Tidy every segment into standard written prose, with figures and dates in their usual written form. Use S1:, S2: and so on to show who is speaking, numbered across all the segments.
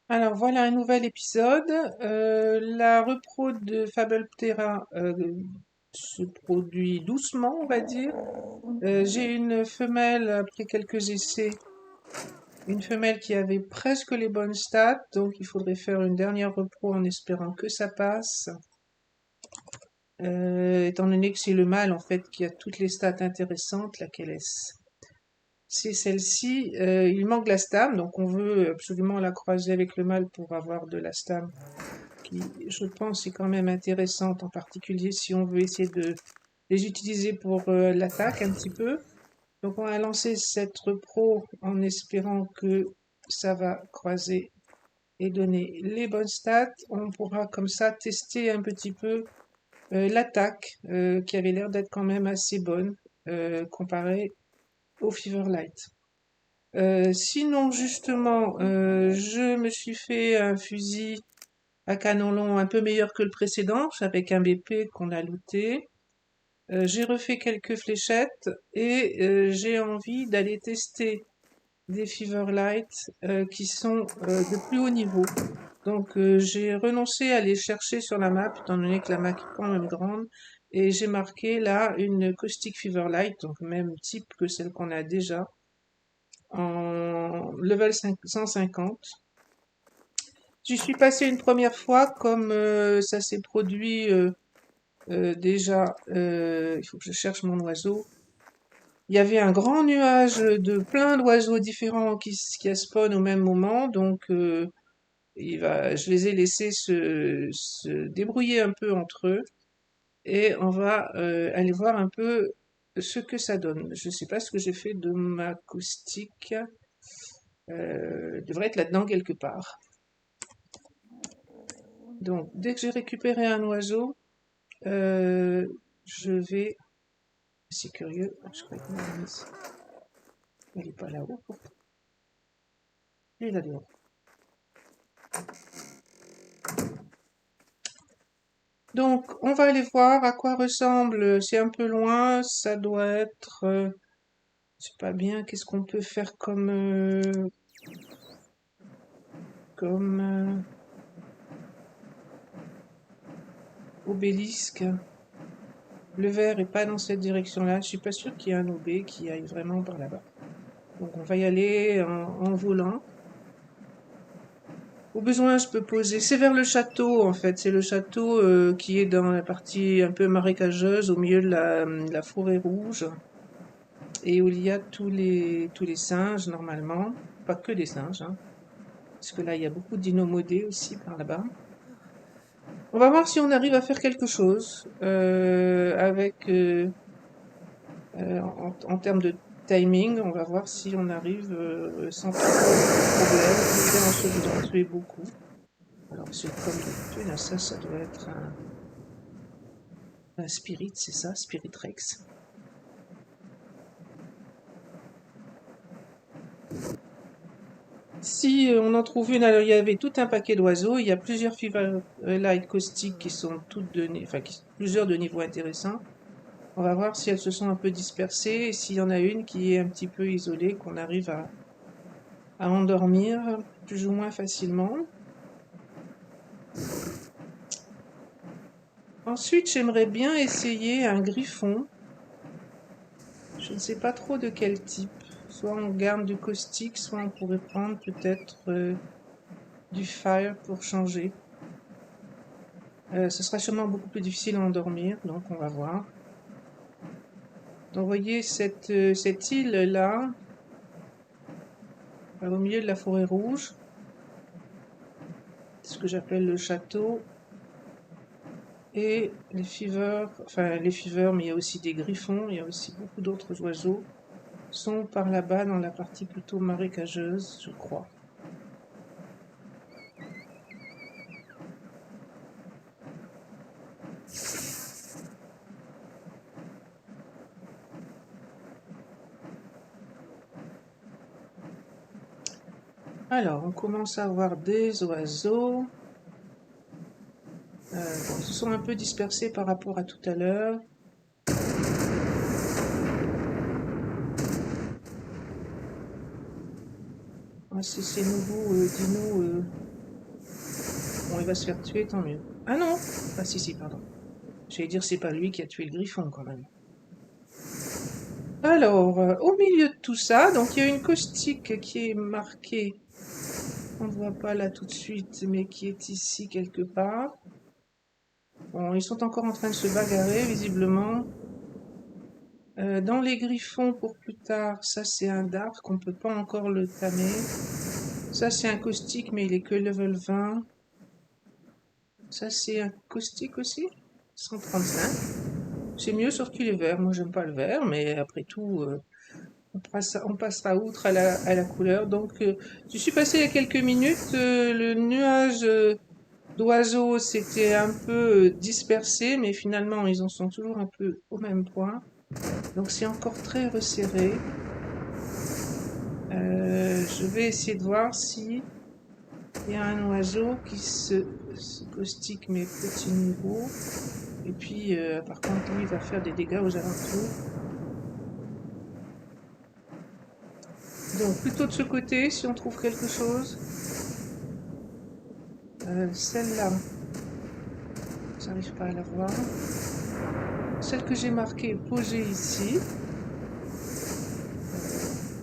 S1: Alors voilà un nouvel épisode. La reprod de Fableptera se produit doucement, on va dire. J'ai une femelle, après quelques essais, une femelle qui avait presque les bonnes stats, donc il faudrait faire une dernière repro en espérant que ça passe. Étant donné que c'est le mâle en fait qui a toutes les stats intéressantes, laquelle est-ce? C'est celle-ci. Il manque la stame, donc on veut absolument la croiser avec le mâle pour avoir de la stame qui, je pense, est quand même intéressante, en particulier si on veut essayer de les utiliser pour l'attaque un petit peu. Donc on va lancer cette repro en espérant que ça va croiser et donner les bonnes stats. On pourra comme ça tester un petit peu l'attaque qui avait l'air d'être quand même assez bonne comparée au Feverlight. Sinon, justement, je me suis fait un fusil à canon long un peu meilleur que le précédent, avec un BP qu'on a looté. J'ai refait quelques fléchettes et j'ai envie d'aller tester des Feverlight qui sont de plus haut niveau. Donc j'ai renoncé à les chercher sur la map, étant donné que la map est quand même grande, et j'ai marqué là une Caustic Feverlight, donc même type que celle qu'on a déjà, en level 150. J'y suis passé une première fois, comme ça s'est produit déjà, il faut que je cherche mon oiseau. Il y avait un grand nuage de plein d'oiseaux différents qui a spawn au même moment, donc je les ai laissés se débrouiller un peu entre eux, et on va aller voir un peu ce que ça donne. Je sais pas ce que j'ai fait de ma caustique, devrait être là-dedans quelque part. Donc, dès que j'ai récupéré un oiseau, je vais... C'est curieux, je crois qu'il l'a mis. Il n'est pas là-haut, pourtant. Il est là-dehors. Donc, on va aller voir à quoi ressemble. C'est un peu loin, ça doit être... c'est pas bien, qu'est-ce qu'on peut faire comme obélisque. Le vert est pas dans cette direction-là. Je suis pas sûre qu'il y ait un OB qui aille vraiment par là-bas. Donc, on va y aller en volant. Au besoin, je peux poser. C'est vers le château, en fait. C'est le château qui est dans la partie un peu marécageuse, au milieu de la forêt rouge, et où il y a tous les singes, normalement. Pas que des singes, hein. Parce que là, il y a beaucoup de dinomodés aussi par là-bas. On va voir si on arrive à faire quelque chose en termes de timing. On va voir si on arrive sans trop de problème. Bien sûr, je dois en tuer beaucoup. Alors, c'est comme d'habitude, ça doit être un Spirit, c'est ça, Spirit Rex. Si on en trouve une, alors il y avait tout un paquet d'oiseaux, il y a plusieurs Feverlight caustiques qui sont toutes plusieurs de niveaux intéressants. On va voir si elles se sont un peu dispersées et s'il y en a une qui est un petit peu isolée, qu'on arrive à endormir plus ou moins facilement. Ensuite, j'aimerais bien essayer un griffon. Je ne sais pas trop de quel type. Soit on garde du caustique, soit on pourrait prendre peut-être du fire pour changer. Ce sera sûrement beaucoup plus difficile à endormir, donc on va voir. Donc vous voyez cette île-là, au milieu de la forêt rouge, c'est ce que j'appelle le château. Et les fivers, mais il y a aussi des griffons, il y a aussi beaucoup d'autres oiseaux, sont par là-bas dans la partie plutôt marécageuse, je crois. Alors, on commence à voir des oiseaux. Bon, ils se sont un peu dispersés par rapport à tout à l'heure. Ah, c'est ces nouveaux dinos Bon, il va se faire tuer, tant mieux. Ah non! Ah si, pardon. J'allais dire, c'est pas lui qui a tué le griffon, quand même. Alors, au milieu de tout ça, donc il y a une caustique qui est marquée. On ne voit pas là tout de suite, mais qui est ici quelque part. Bon, ils sont encore en train de se bagarrer, visiblement. Dans les griffons pour plus tard, ça c'est un dark, on peut pas encore le tamer. Ça c'est un caustique, mais il est que level 20. Ça c'est un caustique aussi, 135. C'est mieux sauf qu'il est vert, moi j'aime pas le vert, mais après tout, on passera outre à la couleur. Donc je suis passé il y a quelques minutes, le nuage d'oiseaux s'était un peu dispersé, mais finalement ils en sont toujours un peu au même point. Donc c'est encore très resserré. Je vais essayer de voir si il y a un oiseau qui se caustique mes petits niveaux. Et puis par contre lui il va faire des dégâts aux alentours. Donc plutôt de ce côté si on trouve quelque chose. Celle-là, j'arrive pas à la voir. Celle que j'ai marquée posée ici.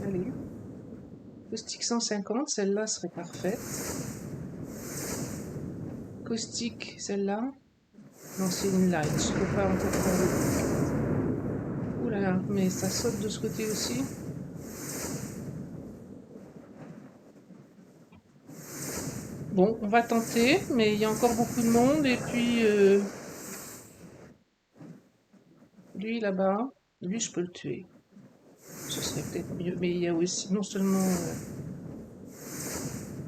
S1: Allez. Caustique 150, celle-là serait parfaite. Caustique, celle-là. Non, c'est une light, je peux pas encore faire le... Ouh là là, mais ça saute de ce côté aussi. Bon, on va tenter, mais il y a encore beaucoup de monde, et puis... lui là-bas, lui je peux le tuer. Ce serait peut-être mieux, mais il y a aussi non seulement...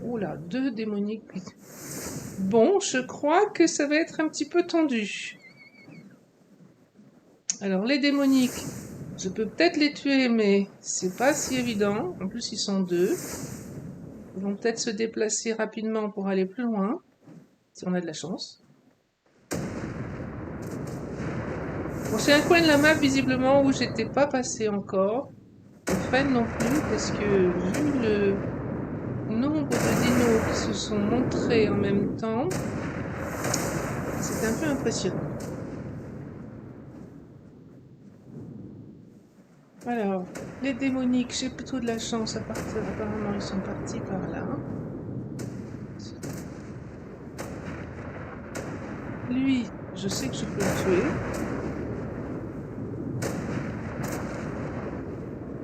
S1: Oh là, 2 démoniques. Bon, je crois que ça va être un petit peu tendu. Alors, les démoniques, je peux peut-être les tuer, mais c'est pas si évident. En plus, ils sont 2. Ils vont peut-être se déplacer rapidement pour aller plus loin, si on a de la chance. Bon, c'est un coin de la map, visiblement, où j'étais pas passé encore. Et Fred non plus, parce que vu le nombre de dinos qui se sont montrés en même temps, c'est un peu impressionnant. Alors, les démoniques, j'ai plutôt de la chance à partir. Apparemment, ils sont partis par là. Lui, je sais que je peux le tuer.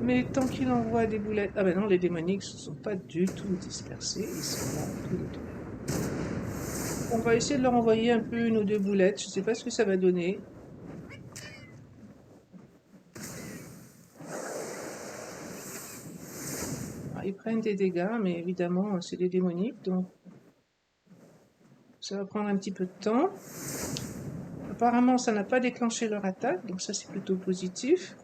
S1: Mais tant qu'il envoie des boulettes... Ah ben non, les démoniques ne sont pas du tout dispersés. Ils sont là, tous les deux. On va essayer de leur envoyer un peu 1 ou 2 boulettes. Je ne sais pas ce que ça va donner. Alors, ils prennent des dégâts, mais évidemment, c'est des démoniques, donc ça va prendre un petit peu de temps. Apparemment, ça n'a pas déclenché leur attaque, donc ça c'est plutôt positif.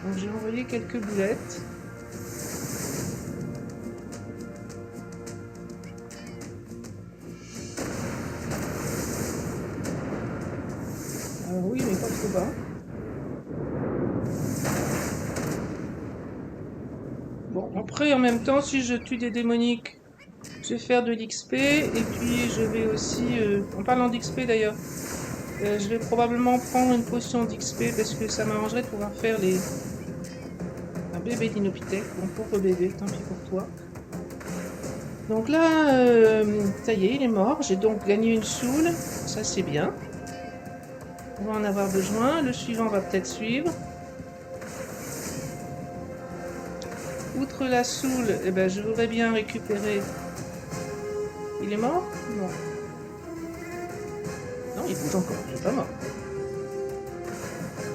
S1: Donc j'ai envoyé quelques boulettes. Oui, mais pas trop bas. Bon, après, en même temps, si je tue des démoniques, je vais faire de l'XP. Et puis, je vais aussi... en parlant d'XP, d'ailleurs, je vais probablement prendre une potion d'XP parce que ça m'arrangerait de pouvoir faire un bébé d'inopithèque. Bon, pauvre bébé, tant pis pour toi. Donc là, ça y est, il est mort. J'ai donc gagné une soul. Ça, c'est bien. On va en avoir besoin. Le suivant va peut-être suivre. Outre la soul, eh ben, je voudrais bien récupérer... Il est mort? Non. Non, il bouge encore. Il est pas mort.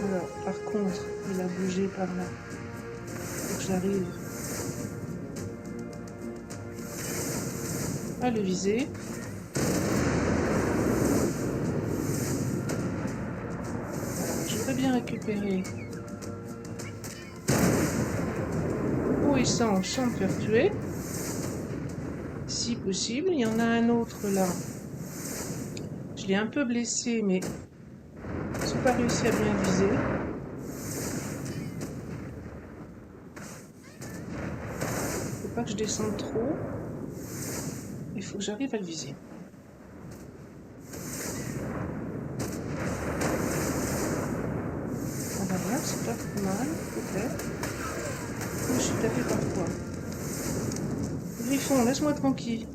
S1: Alors, par contre, il a bougé par là. Faut que j'arrive à le viser. Je voudrais bien récupérer... et sans me faire tuer. Si possible. Il y en a un autre là. Je l'ai un peu blessé, mais je n'ai pas réussi à bien viser. Faut pas que je descende trop. Il faut que j'arrive à le viser. Ah bah voilà, c'est pas trop mal, peut-être. Je suis tapé par quoi? Griffon, laisse-moi tranquille.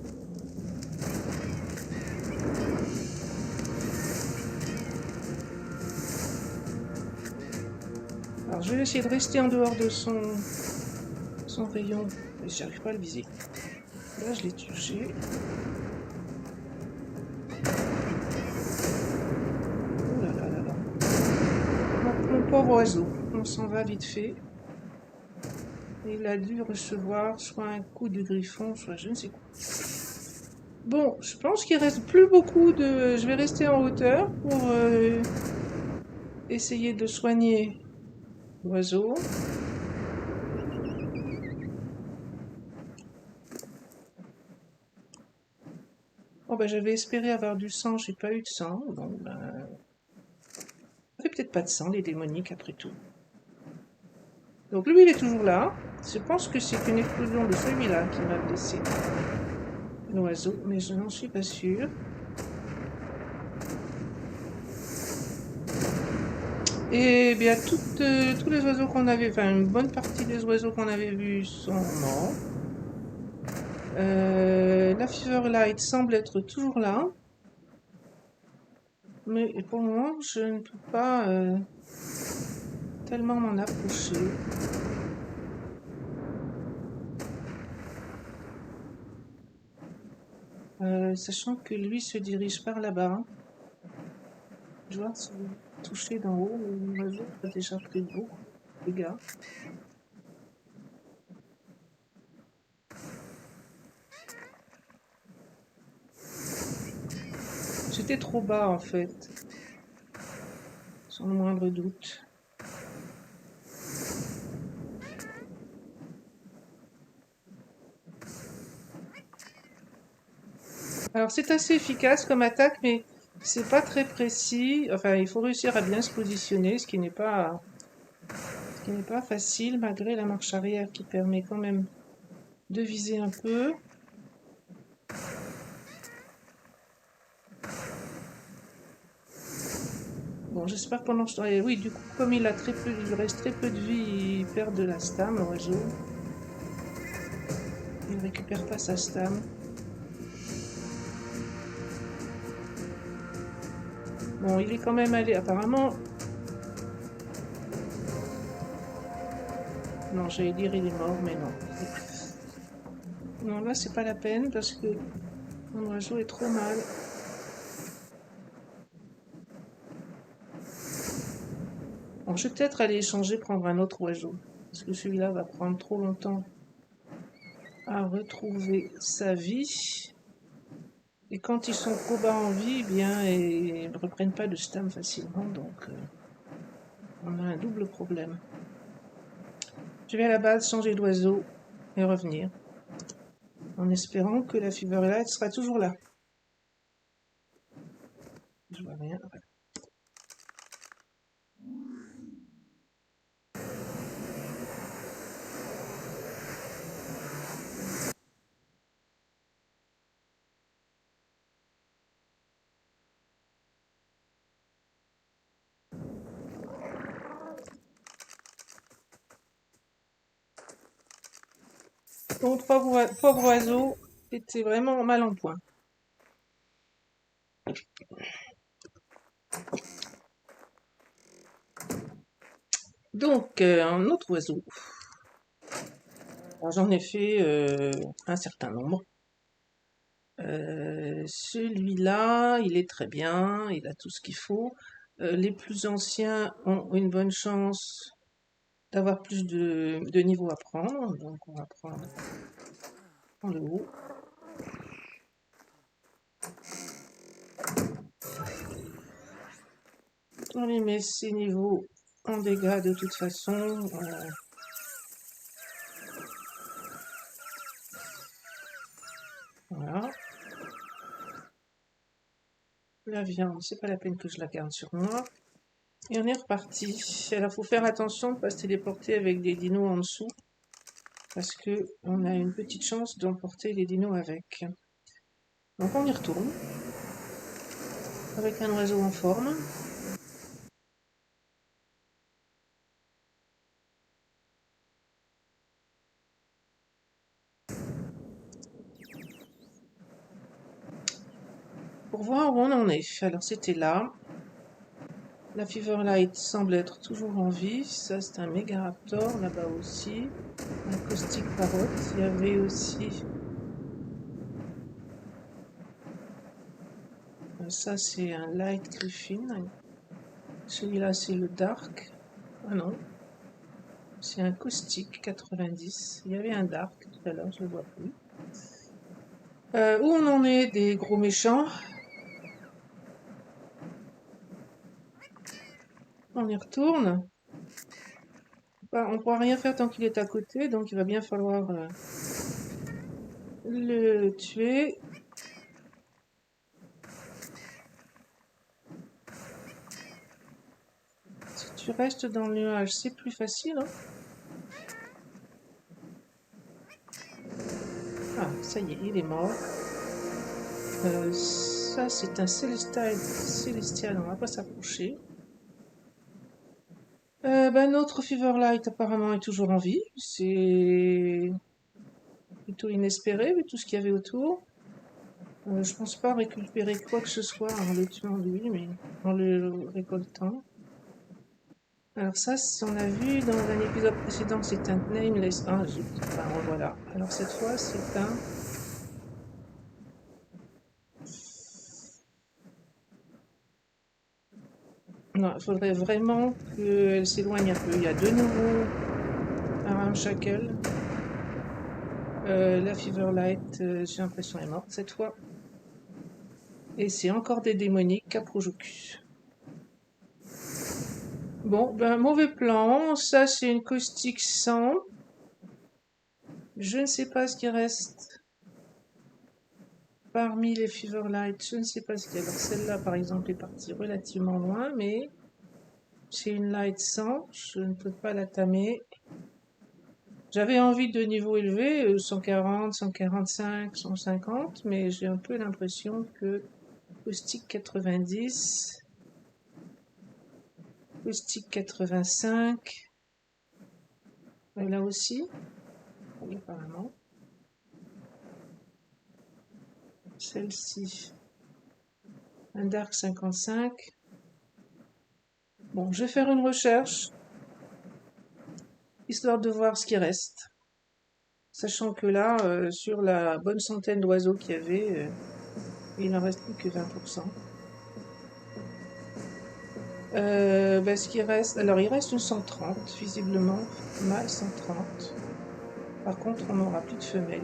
S1: Alors je vais essayer de rester en dehors de son rayon. Mais j'arrive pas à le viser. Là je l'ai touché. Oh là là là là. Mon pauvre oiseau. On s'en va vite fait. Il a dû recevoir soit un coup de griffon, soit je ne sais quoi. Bon, je pense qu'il reste plus beaucoup de... Je vais rester en hauteur pour essayer de soigner l'oiseau. Oh ben j'avais espéré avoir du sang, j'ai pas eu de sang. Bon ben... Ça fait peut-être pas de sang, les démoniques, après tout. Donc lui, il est toujours là. Je pense que c'est une explosion de celui-là qui m'a blessé l'oiseau, mais je n'en suis pas sûre. Et bien, tous les oiseaux qu'on avait, enfin une bonne partie des oiseaux qu'on avait vus sont morts. La Feverlight semble être toujours là. Mais pour le moment, je ne peux pas tellement m'en approcher. Sachant que lui se dirige par là-bas. Je vois si touché d'en haut, l'oiseau a déjà pris beaucoup de dégâts. J'étais trop bas en fait, sans le moindre doute. Alors c'est assez efficace comme attaque, mais c'est pas très précis. Enfin, il faut réussir à bien se positionner, ce qui n'est pas facile malgré la marche arrière qui permet quand même de viser un peu. Bon, j'espère pendant ce temps. Et oui, du coup, comme il lui reste très peu de vie, il perd de la stam, l'oiseau. Il ne récupère pas sa stam. Bon, il est quand même allé, apparemment. Non, j'allais dire il est mort, mais non. Non, là, c'est pas la peine parce que mon oiseau est trop mal. Bon, je vais peut-être aller échanger, prendre un autre oiseau. Parce que celui-là va prendre trop longtemps à retrouver sa vie. Et quand ils sont trop bas en vie, eh bien, ils ne reprennent pas de stam facilement. Donc, on a un double problème. Je vais à la base changer d'oiseau et revenir. En espérant que la Feverlight sera toujours là. Je vois rien. Donc, pauvre oiseau était vraiment mal en point. Donc, un autre oiseau. J'en ai fait un certain nombre. Celui-là, il est très bien, il a tout ce qu'il faut. Les plus anciens ont une bonne chance d'avoir plus de niveaux à prendre. Donc, on va prendre le haut. On lui met ses niveaux en dégâts de toute façon. Voilà. La viande, c'est pas la peine que je la garde sur moi. Et on est reparti. Alors, faut faire attention de ne pas se téléporter avec des dinos en dessous. parce que on a une petite chance d'emporter les dinos avec. Donc on y retourne, avec un oiseau en forme. Pour voir où on en est. Alors c'était là. La Feverlight semble être toujours en vie. Ça c'est un Megaraptor là-bas aussi. Un Caustic Parrot. Il y avait aussi... Ça c'est un Light Griffin. Celui-là c'est le Dark. Ah non. C'est un Caustic 90. Il y avait un Dark tout à l'heure, je le vois plus. Où on en est des gros méchants? On y retourne. On ne pourra rien faire tant qu'il est à côté, donc il va bien falloir le tuer. Si tu restes dans le nuage, c'est plus facile. Hein. Ah, ça y est, il est mort. Ça, c'est un Célestial, on va pas s'approcher. Notre Feverlight apparemment est toujours en vie. C'est plutôt inespéré vu tout ce qu'il y avait autour. Je pense pas récupérer quoi que ce soit en le tuant lui, mais en le récoltant. Alors ça, on a vu dans un épisode précédent, c'est un Nameless. Ah, zut. Enfin, voilà. Alors cette fois, c'est un... Non, il faudrait vraiment qu'elle s'éloigne un peu. Il y a de nouveau un Ramshackle. La Feverlight, j'ai l'impression, est morte cette fois. Et c'est encore des démoniques Caprojocus. Bon, mauvais plan. Ça, c'est une caustique 100. Je ne sais pas ce qui reste parmi les Feverlight. Je ne sais pas ce qu'il y a. Alors, celle-là, par exemple, est partie relativement loin, mais c'est une Light 100. Je ne peux pas la tamer. J'avais envie de niveau élevé, 140, 145, 150, mais j'ai un peu l'impression que Caustic 90, Caustic 85, là aussi, oui, apparemment. Celle-ci, un Dark 55. Bon, je vais faire une recherche, histoire de voir ce qui reste. Sachant que là, sur la bonne centaine d'oiseaux qu'il y avait, il n'en reste plus que 20%. Ce qui reste, alors il reste une 130, visiblement, mâle 130. Par contre, on n'aura plus de femelles.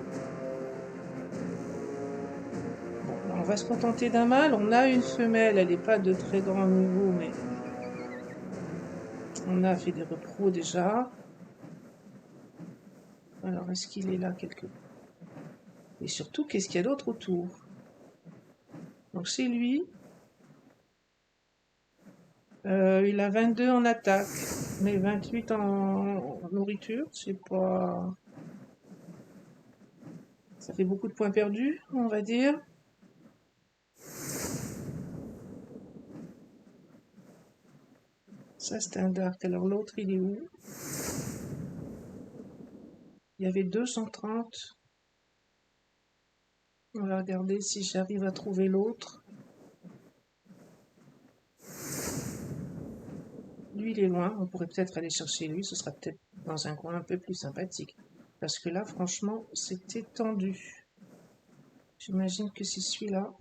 S1: Bon, là, on va se contenter d'un mâle. On a une femelle, elle n'est pas de très grand niveau, mais on a fait des repros déjà. Alors, est-ce qu'il est là quelque part? Et surtout, qu'est-ce qu'il y a d'autre autour? Donc, c'est lui. Il a 22 en attaque, mais 28 en nourriture. C'est pas... Ça fait beaucoup de points perdus, on va dire. Ça, c'est un dark. Alors, l'autre, il est où? Il y avait 230. On va regarder si j'arrive à trouver l'autre. Lui, il est loin. On pourrait peut-être aller chercher lui. Ce sera peut-être dans un coin un peu plus sympathique. Parce que là, franchement, c'était tendu. J'imagine que c'est celui-là.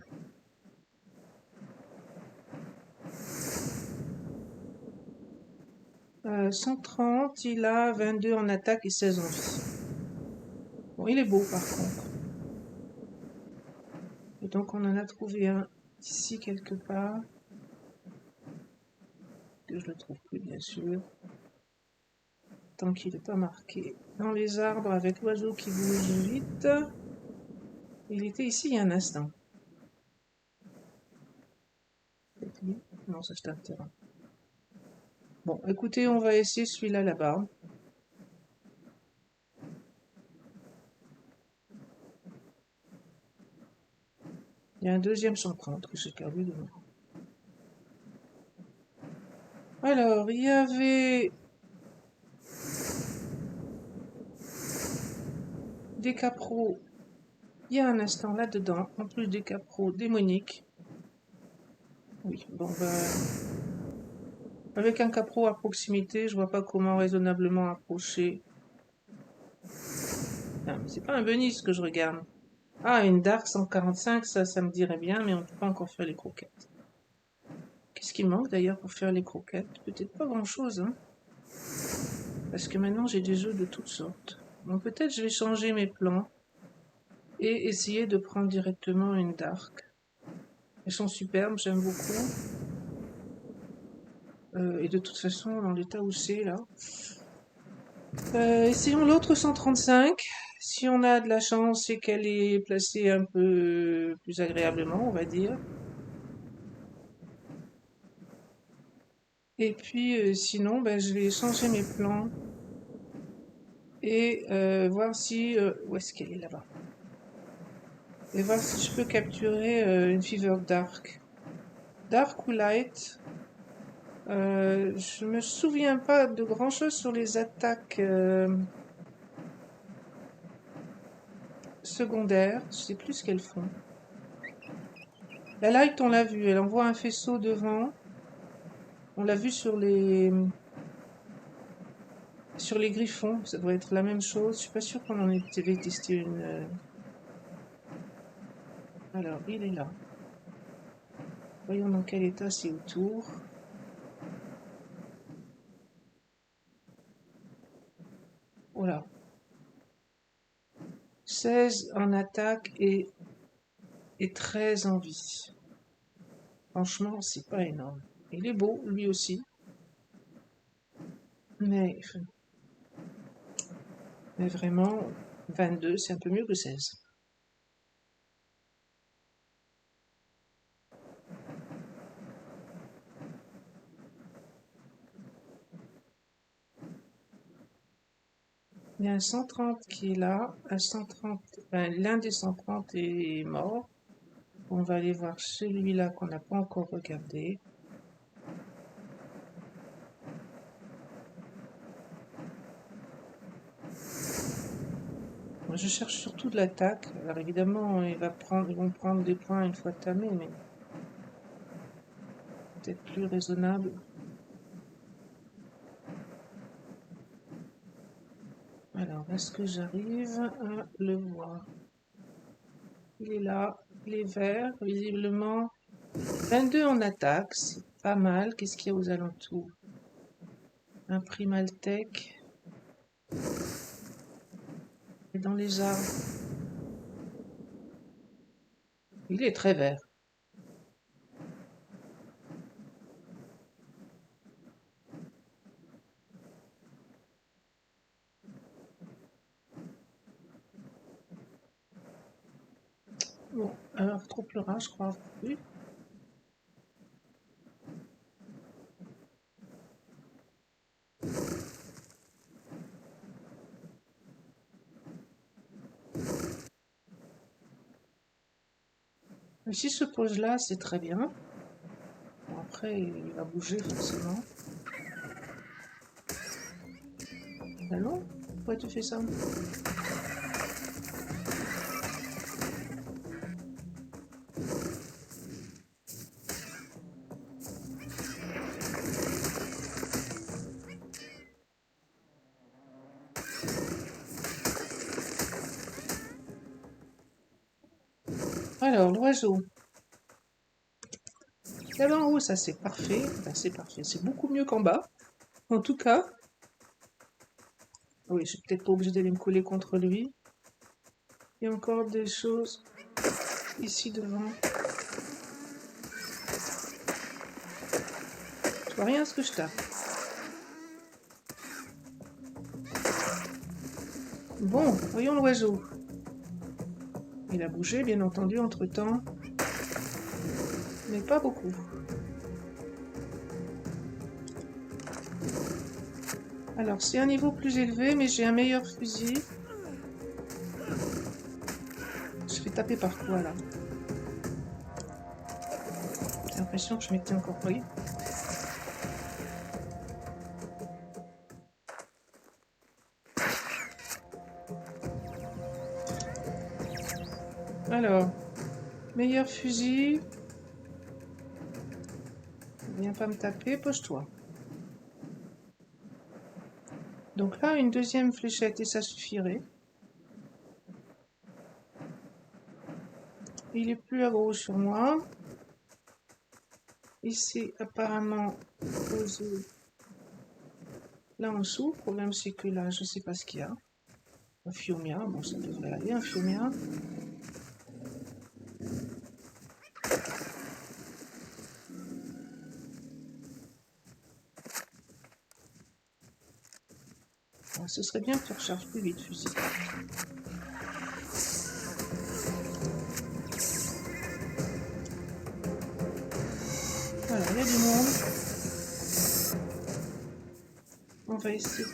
S1: 130, il a 22 en attaque et 16 en vie. Bon, il est beau par contre. Et donc on en a trouvé un ici quelque part. Que je le trouve plus bien sûr. Tant qu'il n'est pas marqué dans les arbres avec l'oiseau qui bouge vite. Il était ici il y a un instant. Peut-être lui. Non, ça c'est un terrain. Bon, écoutez, on va essayer celui-là là-bas. Il y a un deuxième 130 que j'ai perdu de nouveau. Alors, il y avait des capros il y a un instant là-dedans, en plus des capros démoniques. Oui, bon, avec un capro à proximité, je vois pas comment raisonnablement approcher. Ah, mais c'est pas un Venise que je regarde. Ah, une Dark 145, ça me dirait bien, mais on peut pas encore faire les croquettes. Qu'est-ce qui manque d'ailleurs pour faire les croquettes? Peut-être pas grand-chose, hein. Parce que maintenant j'ai des œufs de toutes sortes. Bon, peut-être je vais changer mes plans et essayer de prendre directement une Dark. Elles sont superbes, j'aime beaucoup. Et de toute façon, dans l'état où c'est là. Essayons l'autre 135. Si on a de la chance et qu'elle est placée un peu plus agréablement, on va dire. Et puis sinon, ben, je vais changer mes plans et voir si... où est-ce qu'elle est là-bas? Et voir si je peux capturer une Fever Dark. Dark ou Light. Je me souviens pas de grand-chose sur les attaques secondaires. Je sais plus ce qu'elles font. La Light, on l'a vu. Elle envoie un faisceau devant. On l'a vu sur les griffons. Ça doit être la même chose. Je suis pas sûre qu'on en ait testé une... Alors, il est là. Voyons dans quel état c'est autour. Voilà. 16 en attaque et 13 en vie. Franchement, c'est pas énorme. Il est beau, lui aussi. Mais vraiment, 22, c'est un peu mieux que 16. Il y a un 130 qui est là. Un 130, l'un des 130 est mort. On va aller voir celui-là qu'on n'a pas encore regardé. Moi, je cherche surtout de l'attaque. Alors évidemment, ils vont prendre des points une fois tamés, mais peut-être plus raisonnable. Alors, est-ce que j'arrive à le voir? Il est là, il est vert, visiblement. 22 en attaque, c'est pas mal. Qu'est-ce qu'il y a aux alentours? Un Primaltech. Et dans les arbres. Il est très vert. Bon, alors trop pleura, je crois. Oui. Mais s'il se pose là, c'est très bien. Bon, après, il va bouger forcément. Allô? Pourquoi tu fais ça? Alors, l'oiseau. Là-bas en haut, ça c'est parfait. Ben, c'est parfait. C'est beaucoup mieux qu'en bas. En tout cas. Oui, je suis peut-être pas obligée d'aller me coller contre lui. Il y a encore des choses ici devant. Je vois rien à ce que je tape. Bon, voyons l'oiseau. Il a bougé, bien entendu, entre-temps. Mais pas beaucoup. Alors, c'est un niveau plus élevé, mais j'ai un meilleur fusil. Je fais taper par quoi, là? J'ai l'impression que je m'étais encore pris. Alors, meilleur fusil. Viens pas me taper, pose-toi. Donc là, une deuxième fléchette et ça suffirait. Il est plus aggro sur moi. Ici, apparemment, posé là en dessous. Le problème, c'est que là, je sais pas ce qu'il y a. Un Fiumia, bon, ça devrait aller, un Fiumia. Bon, ce serait bien que tu recharges plus vite, fusil. Voilà, il y a du monde. On va essayer.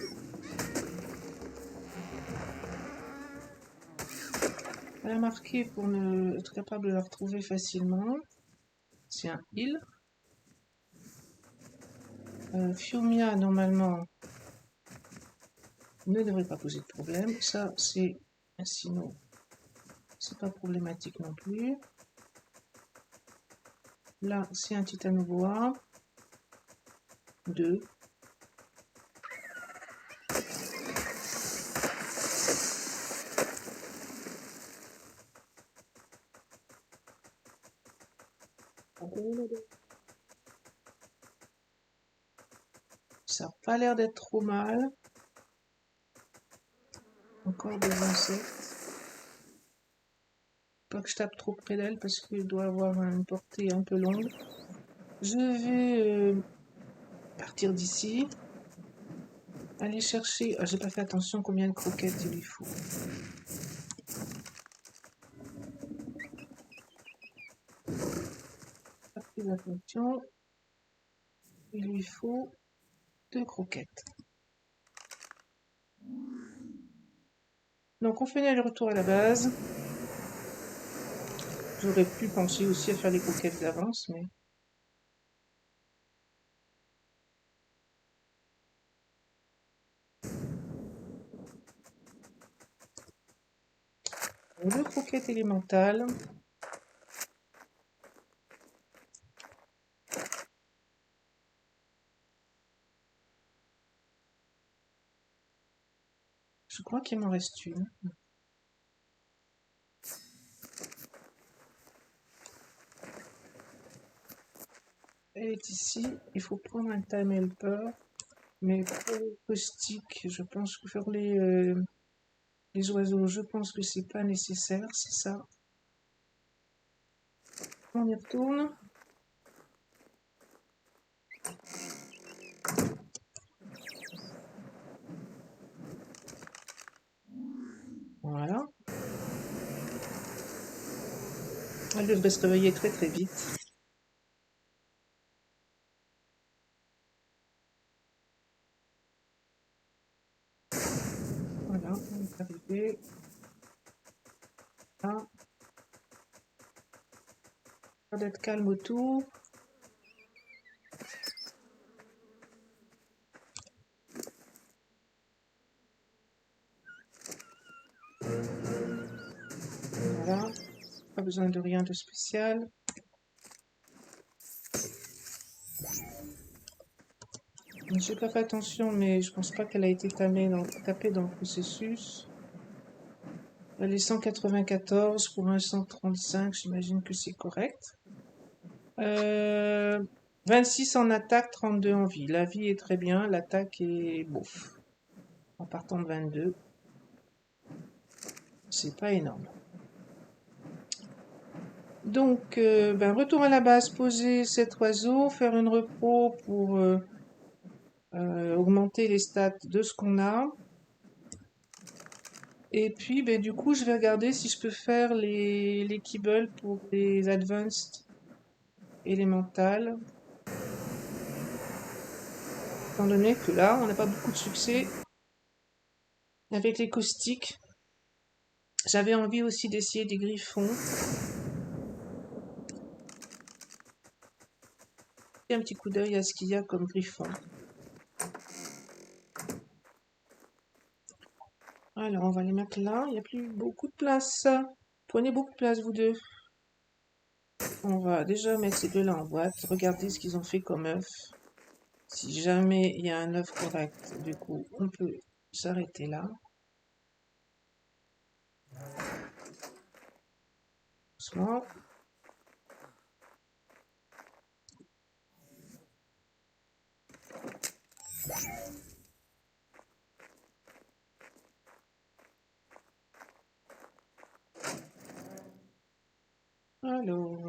S1: Elle a marqué pour ne être capable de la retrouver facilement. C'est un heal. Fiumia, normalement, ne devrait pas poser de problème. Ça, c'est un sino. C'est pas problématique non plus. Là, c'est un titanoboa. 2. Ça n'a pas l'air d'être trop mal. Encore des insectes. Pas que je tape trop près d'elle parce qu'il doit avoir une portée un peu longue. Je vais partir d'ici. Aller chercher... Ah, j'ai pas fait attention combien de croquettes il lui faut. Pas fait attention. Il lui faut 2 croquettes. Donc on fait le retour à la base. J'aurais pu penser aussi à faire les croquettes d'avance, mais... Le croquette élémentale. Je crois qu'il m'en reste une. Elle est ici. Il faut prendre un time helper. Mais pour les caustiques, je pense que faire les oiseaux, je pense que c'est pas nécessaire, c'est ça. On y retourne. Voilà. Elle devrait se réveiller très très vite. Voilà, on est arrivé. Là. On va d'être calme autour. Voilà. Pas besoin de rien de spécial. J'ai pas fait attention, mais je pense pas qu'elle a été tapée dans le processus. Elle est 194 pour un 135, j'imagine que c'est correct. 26 en attaque, 32 en vie. La vie est très bien, l'attaque est bof. En partant de 22, c'est pas énorme. Donc, retour à la base, poser cet oiseau, faire une repro pour augmenter les stats de ce qu'on a. Et puis, du coup, je vais regarder si je peux faire les kibbles pour les advanced élémentales. Étant donné que là, on n'a pas beaucoup de succès avec les caustiques. J'avais envie aussi d'essayer des griffons. jeter un petit coup d'œil à ce qu'il y a comme griffon. Alors, on va les mettre là. Il n'y a plus beaucoup de place. Prenez beaucoup de place, vous deux. On va déjà mettre ces deux-là en boîte. Regardez ce qu'ils ont fait comme œuf. Si jamais il y a un œuf correct, du coup, on peut s'arrêter là. Doucement. Alors,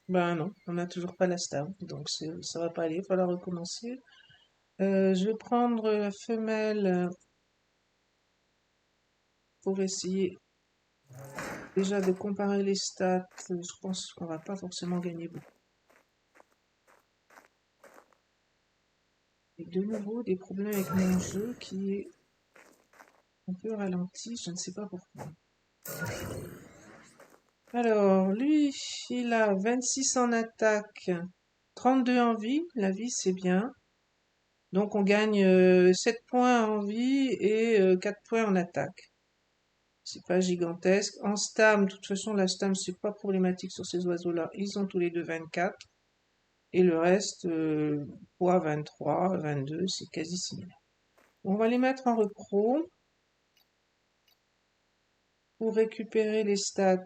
S1: ben non, on n'a toujours pas la star, donc ça va pas aller, il va falloir recommencer. Je vais prendre la femelle pour essayer déjà de comparer les stats. Je pense qu'on va pas forcément gagner beaucoup. Et de nouveau, des problèmes avec mon jeu qui est un peu ralenti, je ne sais pas pourquoi. Alors, lui, il a 26 en attaque, 32 en vie. La vie, c'est bien. Donc, on gagne 7 points en vie et 4 points en attaque. C'est pas gigantesque. En stam, de toute façon, la stam, c'est pas problématique sur ces oiseaux-là. Ils ont tous les deux 24. Et le reste, poids 23, 22, c'est quasi similaire. On va les mettre en repro pour récupérer les stats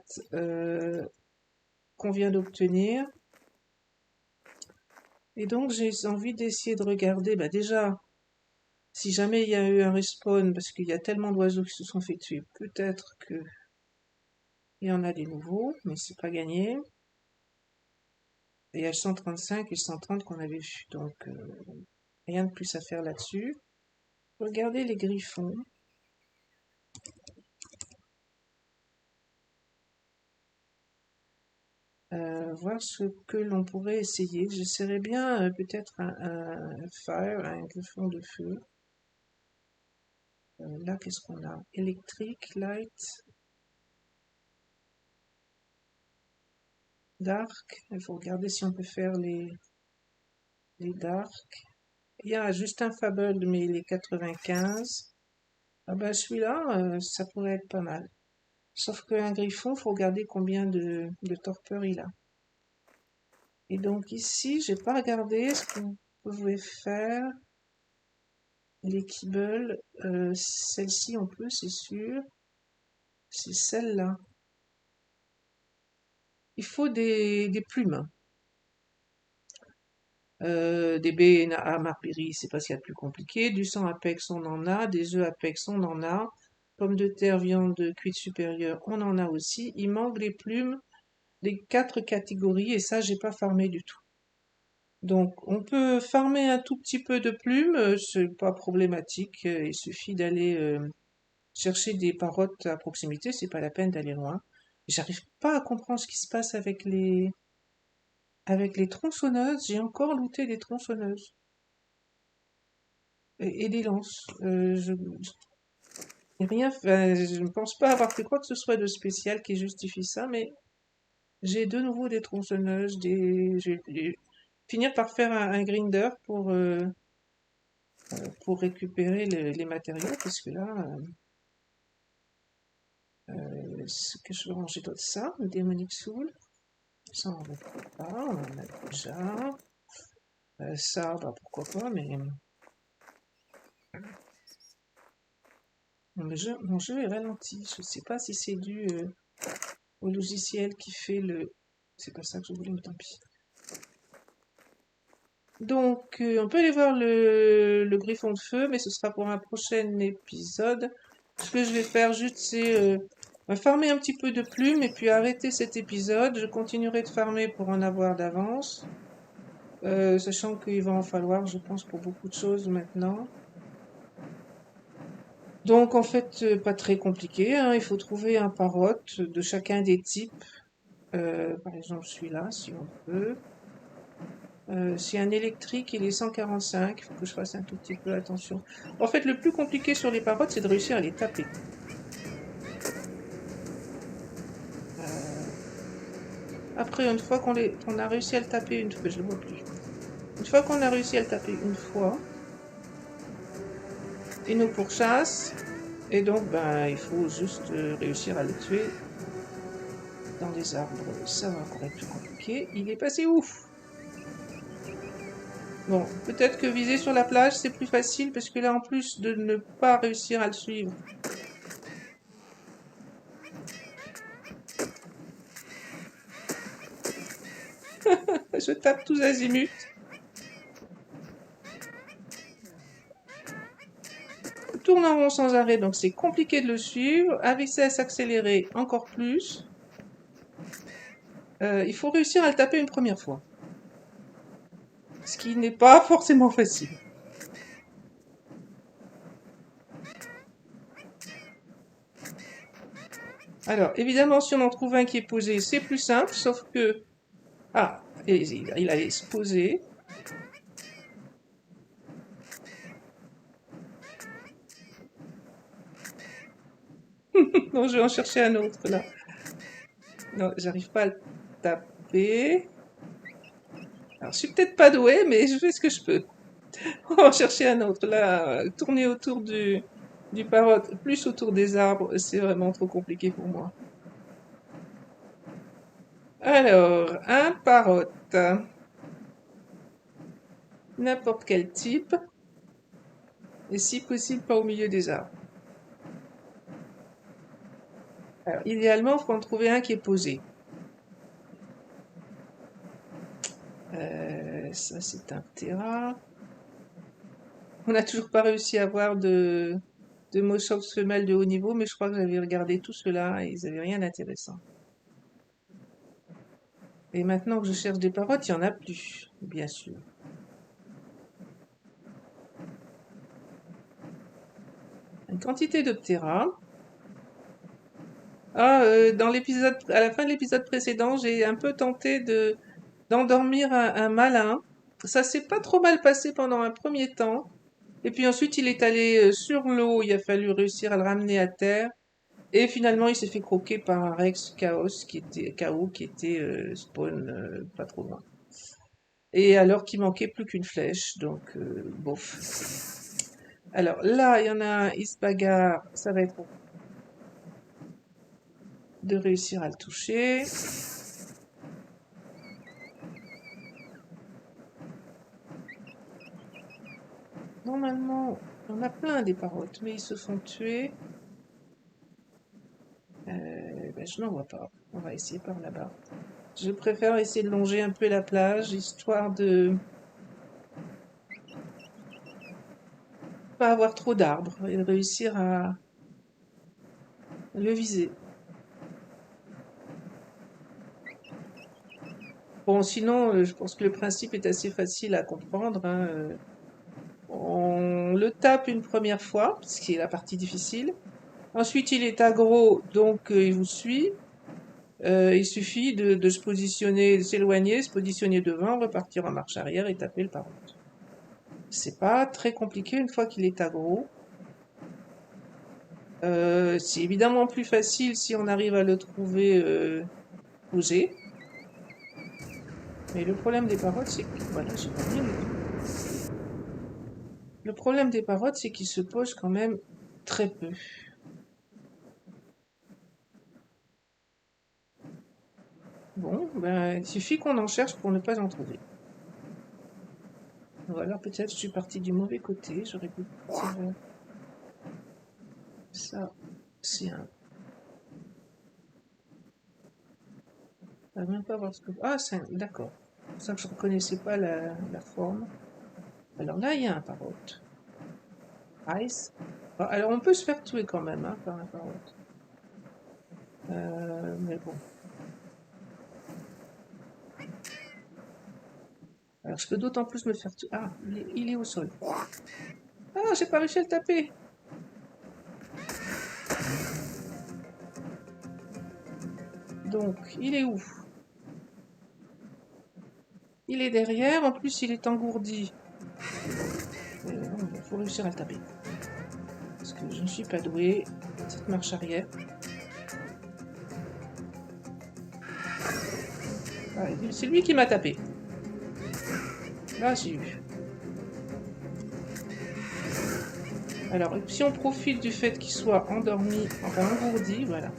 S1: qu'on vient d'obtenir. Et donc, j'ai envie d'essayer de regarder, bah déjà, si jamais il y a eu un respawn, parce qu'il y a tellement d'oiseaux qui se sont fait tuer, peut-être que il y en a des nouveaux, mais c'est pas gagné. Et il y a le 135 et le 130 qu'on avait vu, donc rien de plus à faire là-dessus. Regardez les griffons. Voir ce que l'on pourrait essayer. J'essaierais bien peut-être un fire, un griffon de feu. Là, qu'est-ce qu'on a? Électrique, light, dark. Il faut regarder si on peut faire les dark. Il y a juste un fable, mais il est 95. Ah ben celui-là, ça pourrait être pas mal. Sauf qu'un griffon, faut regarder combien de torpeur il a. Et donc ici, j'ai pas regardé ce qu'on pouvait faire. Les kibbles, celle-ci on peut, c'est sûr. C'est celle-là. Il faut des plumes. Des baies à Marberry, c'est pas ce qu'il y a de plus compliqué. Du sang Apex, on en a. Des œufs Apex, on en a. Pommes de terre, viande cuite supérieure, on en a aussi. Il manque les plumes des 4 catégories et ça, j'ai pas farmé du tout. Donc, on peut farmer un tout petit peu de plumes, c'est pas problématique. Il suffit d'aller chercher des parottes à proximité, c'est pas la peine d'aller loin. J'arrive pas à comprendre ce qui se passe avec les tronçonneuses. J'ai encore looté des tronçonneuses et des lances. Rien, enfin, je ne pense pas avoir fait quoi que ce soit de spécial qui justifie ça, mais j'ai de nouveau des tronçonneuses, je vais finir par faire un grinder pour récupérer les matériaux, parce que là, ce que je vais ranger d'autre, ça, le Demonic Soul, ça on ne retrouve pas, on en a déjà. Ça, bah pourquoi pas, mais mon jeu est ralenti. Je sais pas si c'est dû au logiciel qui fait le... C'est pas ça que je voulais, mais tant pis. Donc, on peut aller voir le griffon de feu, mais ce sera pour un prochain épisode. Ce que je vais faire juste, c'est farmer un petit peu de plumes et puis arrêter cet épisode. Je continuerai de farmer pour en avoir d'avance. Sachant qu'il va en falloir, je pense, pour beaucoup de choses maintenant. Donc, en fait, pas très compliqué, hein. Il faut trouver un parotte de chacun des types. Par exemple, celui-là, si on peut. C'est un électrique, il est 145. Il faut que je fasse un tout petit peu attention. En fait, le plus compliqué sur les parottes, c'est de réussir à les taper. Après, une fois qu'on a réussi à le taper, une fois, je le vois plus. Une fois qu'on a réussi à le taper une fois, il nous pourchasse. Et donc, ben, il faut juste réussir à le tuer dans les arbres. Ça va encore être plus compliqué. Il est passé ouf! Bon, peut-être que viser sur la plage, c'est plus facile, parce que là, en plus de ne pas réussir à le suivre, je tape tous azimuts. Il tourne en rond sans arrêt, donc c'est compliqué de le suivre. À vitesse s'accélérer encore plus. Il faut réussir à le taper une première fois. Ce qui n'est pas forcément facile. Alors, évidemment, si on en trouve un qui est posé, c'est plus simple, sauf que... Ah, il allait se poser. Non, je vais en chercher un autre, là. Non, j'arrive pas à le taper. Alors, je suis peut-être pas douée, mais je fais ce que je peux. On va en chercher un autre. Là, tourner autour du parrot, plus autour des arbres, c'est vraiment trop compliqué pour moi. Alors, un parrot. N'importe quel type. Et si possible, pas au milieu des arbres. Alors, idéalement, il faut en trouver un qui est posé. Ça, c'est un Terra. On n'a toujours pas réussi à avoir de Moschops femelles de haut niveau, mais je crois que j'avais regardé tout cela et ils n'avaient rien d'intéressant. Et maintenant que je cherche des parottes, il n'y en a plus, bien sûr. Une quantité de Ptera. Ah, à la fin de l'épisode précédent, j'ai un peu tenté d'endormir un malin. Ça s'est pas trop mal passé pendant un premier temps. Et puis ensuite, il est allé sur l'eau. Il a fallu réussir à le ramener à terre. Et finalement, il s'est fait croquer par un Rex KO qui était spawn pas trop loin. Et alors qu'il manquait plus qu'une flèche, donc bof. Alors là, il y en a un, il se bagarre, ça va être de réussir à le toucher. Normalement, il y en a plein des parottes, mais ils se font tuer. Ben, je n'en vois pas. On va essayer par là-bas. Je préfère essayer de longer un peu la plage, histoire de pas avoir trop d'arbres et de réussir à le viser. Bon, sinon, je pense que le principe est assez facile à comprendre, hein. On le tape une première fois, ce qui est la partie difficile. Ensuite, il est aggro, donc il vous suit. Il suffit de se positionner, de s'éloigner, se positionner devant, repartir en marche arrière et taper le parrot. C'est pas très compliqué une fois qu'il est aggro. C'est évidemment plus facile si on arrive à le trouver posé. Mais le problème des parottes, c'est que... Voilà, j'ai pas mis le problème des parottes, c'est qu'ils se posent quand même très peu. Bon, ben, il suffit qu'on en cherche pour ne pas en trouver. Ou alors peut-être je suis partie du mauvais côté, j'aurais pu partir... Ça, c'est un... Je ne même pas voir ce que... Ah, c'est un... D'accord. C'est pour ça que je ne reconnaissais pas la forme. Alors là, il y a un parrot. Ice. Ah, alors on peut se faire tuer quand même, hein, par un parrot. Mais bon. Alors je peux d'autant plus me faire tuer. Ah, il est au sol. Ah, j'ai pas réussi à le taper. Donc, il est où? Il est derrière, en plus il est engourdi. Il faut réussir à le taper. Parce que je ne suis pas douée. Petite marche arrière. Ah, c'est lui qui m'a tapé. Là, j'ai eu. Alors, si on profite du fait qu'il soit endormi, enfin engourdi, voilà.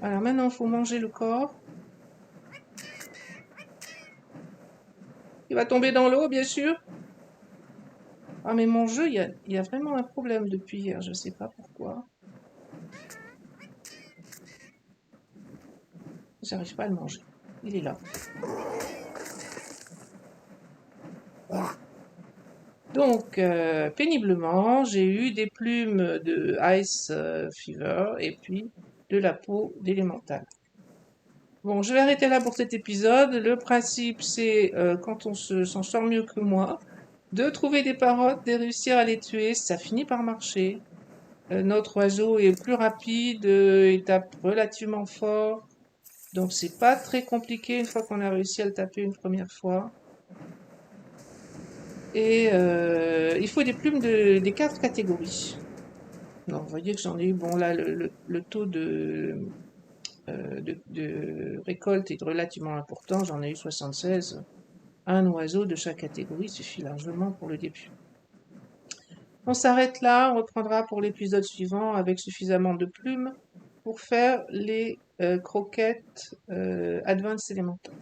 S1: Alors maintenant, il faut manger le corps. Il va tomber dans l'eau, bien sûr. Ah, mais mon jeu, il y a vraiment un problème depuis hier, je sais pas pourquoi. J'arrive pas à le manger. Il est là. Voilà. Donc, péniblement, j'ai eu des plumes de Ice Fever et puis de la peau d'élémental. Bon, je vais arrêter là pour cet épisode. Le principe, c'est, quand on s'en sort mieux que moi, de trouver des parottes, de réussir à les tuer. Ça finit par marcher. Notre oiseau est plus rapide, il tape relativement fort. Donc, c'est pas très compliqué une fois qu'on a réussi à le taper une première fois. Et il faut des plumes des 4 catégories. Donc, vous voyez que j'en ai eu, bon là, le taux de récolte est relativement important, j'en ai eu 76. Un oiseau de chaque catégorie suffit largement pour le début. On s'arrête là, on reprendra pour l'épisode suivant avec suffisamment de plumes pour faire les croquettes Advanced Elemental.